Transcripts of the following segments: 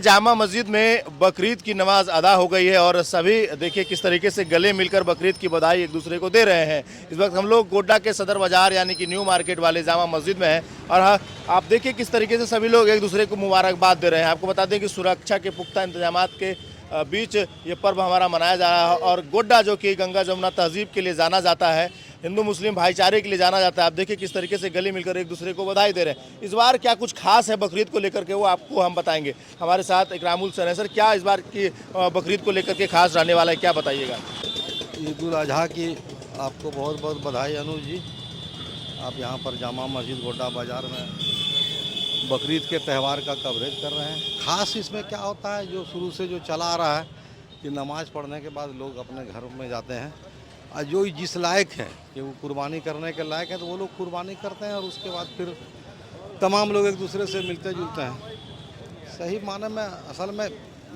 जामा मस्जिद में बकरीद की नमाज अदा हो गई है और सभी देखिए किस तरीके से गले मिलकर बकरीद की बधाई एक दूसरे को दे रहे हैं। इस वक्त हम लोग गोड्डा के सदर बाजार यानी कि न्यू मार्केट वाले जामा मस्जिद में हैं और हाँ, आप देखिए किस तरीके से सभी लोग एक दूसरे को मुबारकबाद दे रहे हैं। आपको बता दें कि सुरक्षा के पुख्ता इंतजाम के बीच ये पर्व हमारा मनाया जा रहा है और गोड्डा जो कि गंगा जमुना तहजीब के लिए जाना जाता है, हिंदू मुस्लिम भाईचारे के लिए जाना जाता है। आप देखिए किस तरीके से गले मिलकर एक दूसरे को बधाई दे रहे हैं। इस बार क्या कुछ खास है बकरीद को लेकर के वो आपको हम बताएंगे। हमारे साथ इकरामुल सर हैं। सर, क्या इस बार की बकरीद को लेकर के खास रहने वाला है, क्या बताइएगा? ईद उल अजहा की आपको बहुत बहुत बधाई अनुज जी। आप यहाँ पर जामा मस्जिद गोड्डा बाज़ार में बकरीद के त्यौहार का कवरेज कर रहे हैं। ख़ास इसमें क्या होता है, जो शुरू से जो चला आ रहा है कि नमाज़ पढ़ने के बाद लोग अपने घर में जाते हैं और जो जिस लायक है कि वो कुर्बानी करने के लायक है तो वो लोग कुर्बानी करते हैं और उसके बाद फिर तमाम लोग एक दूसरे से मिलते जुलते हैं। सही माने में असल में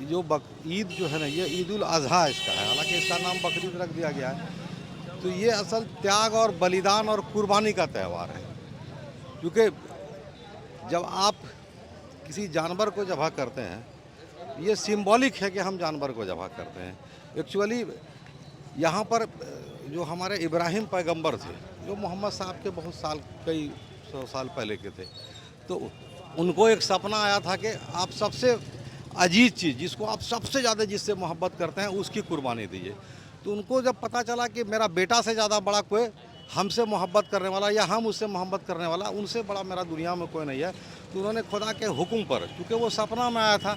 जो ईद जो है ना, ये ईद उल अजहा इसका है, हालांकि इसका नाम बकरीद रख दिया गया है। तो ये असल त्याग और बलिदान और कुर्बानी का त्यौहार है, क्योंकि जब आप किसी जानवर को ज़बह करते हैं, ये सिंबॉलिक है कि हम जानवर को ज़बह करते हैं। एक्चुअली यहाँ पर जो हमारे इब्राहिम पैगंबर थे, जो मोहम्मद साहब के बहुत साल, कई 100 साल पहले के थे, तो उनको एक सपना आया था कि आप सबसे अजीज चीज़, जिसको आप सबसे ज़्यादा जिससे मोहब्बत करते हैं, उसकी कुर्बानी दीजिए। तो उनको जब पता चला कि मेरा बेटा से ज़्यादा बड़ा कोई हमसे मोहब्बत करने वाला या हम उससे मोहब्बत करने वाला, उनसे बड़ा मेरा दुनिया में कोई नहीं है, तो उन्होंने खुदा के हुक्म पर, क्योंकि वो सपना में आया था,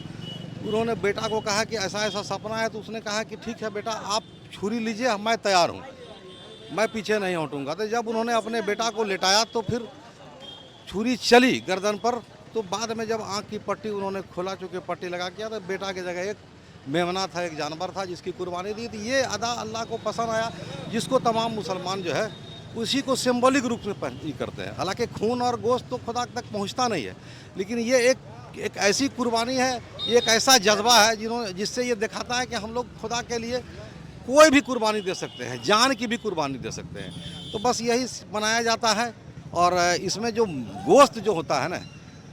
उन्होंने बेटा को कहा कि ऐसा ऐसा सपना है। तो उसने कहा कि ठीक है बेटा, आप छुरी लीजिए, मैं तैयार हूँ, मैं पीछे नहीं हटूँगा। तो जब उन्होंने अपने बेटा को लेटाया तो फिर छुरी चली गर्दन पर। तो बाद में जब आँख की पट्टी उन्होंने खोला, चूँकि पट्टी लगा किया, तो बेटा की जगह एक मेमना था, एक जानवर था जिसकी कुर्बानी दी। तो ये अदा अल्लाह को पसंद आया, जिसको तमाम मुसलमान जो है उसी को सिंबॉलिक रूप में करते हैं। हालांकि खून और गोश्त तो खुदा तक पहुंचता नहीं है, लेकिन ये एक ऐसी कुर्बानी है, ये एक ऐसा जज्बा है जिससे ये दिखाता है कि हम लोग खुदा के लिए कोई भी कुर्बानी दे सकते हैं, जान की भी कुर्बानी दे सकते हैं। तो बस यही मनाया जाता है। और इसमें जो गोश्त जो होता है ना,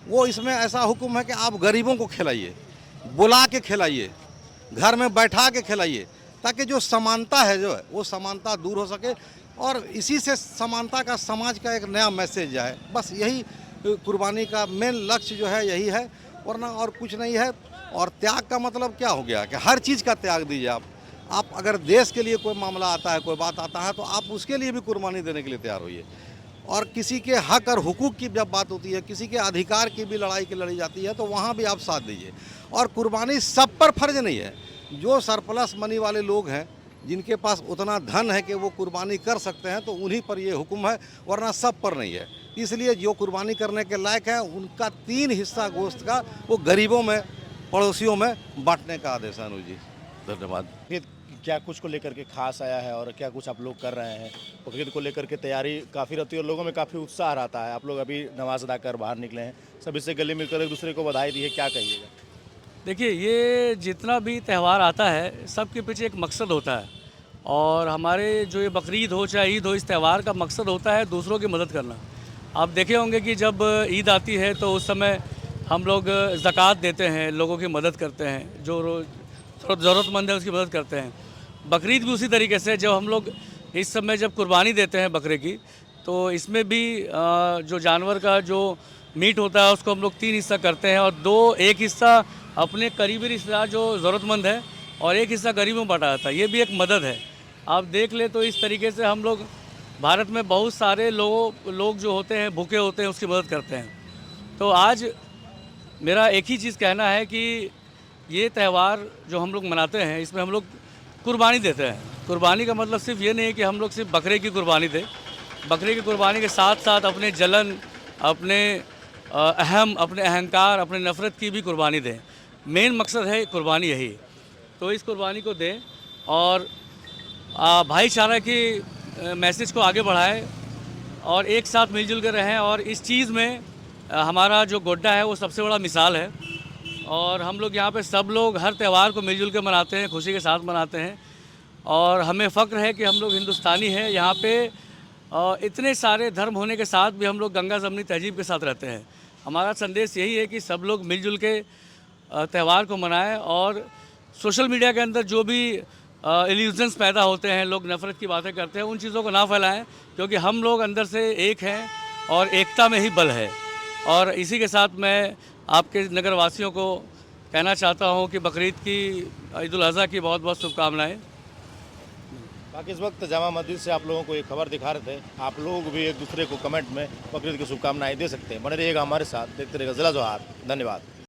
वो इसमें ऐसा हुक्म है कि आप गरीबों को खिलाइए, बुला के खिलाइए, घर में बैठा के खिलाइए, ताकि जो समानता है जो है वो समानता दूर हो सके और इसी से समानता का, समाज का एक नया मैसेज जाए। बस यही कुर्बानी का मेन लक्ष्य जो है, यही है, वरना और कुछ नहीं है। और त्याग का मतलब क्या हो गया कि हर चीज़ का त्याग दीजिए। आप अगर देश के लिए कोई मामला आता है, कोई बात आता है, तो आप उसके लिए भी कुर्बानी देने के लिए तैयार होइए। और किसी के हक और हुकूक की जब बात होती है, किसी के अधिकार की भी लड़ाई की लड़ी जाती है, तो वहाँ भी आप साथ दीजिए। और कुर्बानी सब पर फर्ज नहीं है। जो सरप्लस मनी वाले लोग हैं, जिनके पास उतना धन है कि वो कुर्बानी कर सकते हैं, तो उन्हीं पर ये हुक्म है, वरना सब पर नहीं है। इसलिए जो कुर्बानी करने के लायक है, उनका 3 हिस्सा गोश्त का वो गरीबों में, पड़ोसियों में बांटने का आदेश है। अनुज जी, धन्यवाद। क्या कुछ को लेकर के खास आया है और क्या कुछ आप लोग कर रहे हैं? बकरीद को लेकर के तैयारी काफ़ी रहती है और लोगों में काफ़ी उत्साह रहता है। आप लोग अभी नमाज अदा कर बाहर निकले हैं, सभी से गले मिलकर एक दूसरे को बधाई दी है, क्या कहिएगा? देखिए, ये जितना भी त्यौहार आता है, सबके पीछे एक मकसद होता है। और हमारे जो ये बकरीद हो चाहे ईद हो, इस त्यौहार का मकसद होता है दूसरों की मदद करना। आप देखे होंगे कि जब ईद आती है तो उस समय हम लोग ज़कात देते हैं, लोगों की मदद करते हैं, जो ज़रूरतमंद है उसकी मदद करते हैं। बकरीद भी उसी तरीके से, जब हम लोग इस समय जब कुर्बानी देते हैं बकरे की, तो इसमें भी जो जानवर का जो मीट होता है उसको हम लोग 3 हिस्सा करते हैं और एक हिस्सा अपने करीबी रिश्तेदार जो ज़रूरतमंद है और एक हिस्सा गरीबों में बांटा जाता है। ये भी एक मदद है। आप देख ले तो इस तरीके से हम लोग भारत में बहुत सारे लोग जो होते हैं, भूखे होते हैं, उसकी मदद करते हैं। तो आज मेरा एक ही चीज़ कहना है कि ये त्यौहार जो हम लोग मनाते हैं, इसमें हम लोग कुर्बानी देते हैं। कुर्बानी का मतलब सिर्फ ये नहीं है कि हम लोग सिर्फ बकरे की कुर्बानी दें। बकरे की कुर्बानी के साथ साथ अपने जलन, अपने अपने अहंकार, अपने नफ़रत की भी कुर्बानी दें। मेन मकसद है कुर्बानी यही। तो इस कुर्बानी को दें और भाईचारा की मैसेज को आगे बढ़ाएं और एक साथ मिलजुल कर रहें। और इस चीज़ में हमारा जो गोड्डा है वो सबसे बड़ा मिसाल है। और हम लोग यहाँ पे सब लोग हर त्यौहार को मिलजुल कर मनाते हैं, खुशी के साथ मनाते हैं। और हमें फ़ख्र है कि हम लोग हिंदुस्तानी हैं। यहाँ पे इतने सारे धर्म होने के साथ भी हम लोग गंगा जमनी तहजीब के साथ रहते हैं। हमारा संदेश यही है कि सब लोग मिलजुल के त्यौहार को मनाएं और सोशल मीडिया के अंदर जो भी इल्यूजन्स पैदा होते हैं, लोग नफ़रत की बातें करते हैं, उन चीज़ों को ना फैलाएं, क्योंकि हम लोग अंदर से एक हैं और एकता में ही बल है। और इसी के साथ मैं आपके नगर वासियों को कहना चाहता हूं कि बकरीद की, ईद उल अज़हा की बहुत बहुत शुभकामनाएं। बाकी इस वक्त जामा मस्जिद से आप लोगों को एक खबर दिखा रहे थे, आप लोग भी एक दूसरे को कमेंट में बकरीद की शुभकामनाएं दे सकते हैं। बने रहिएगा हमारे साथ, देखते रहिएगा ज़िला जोहार। धन्यवाद।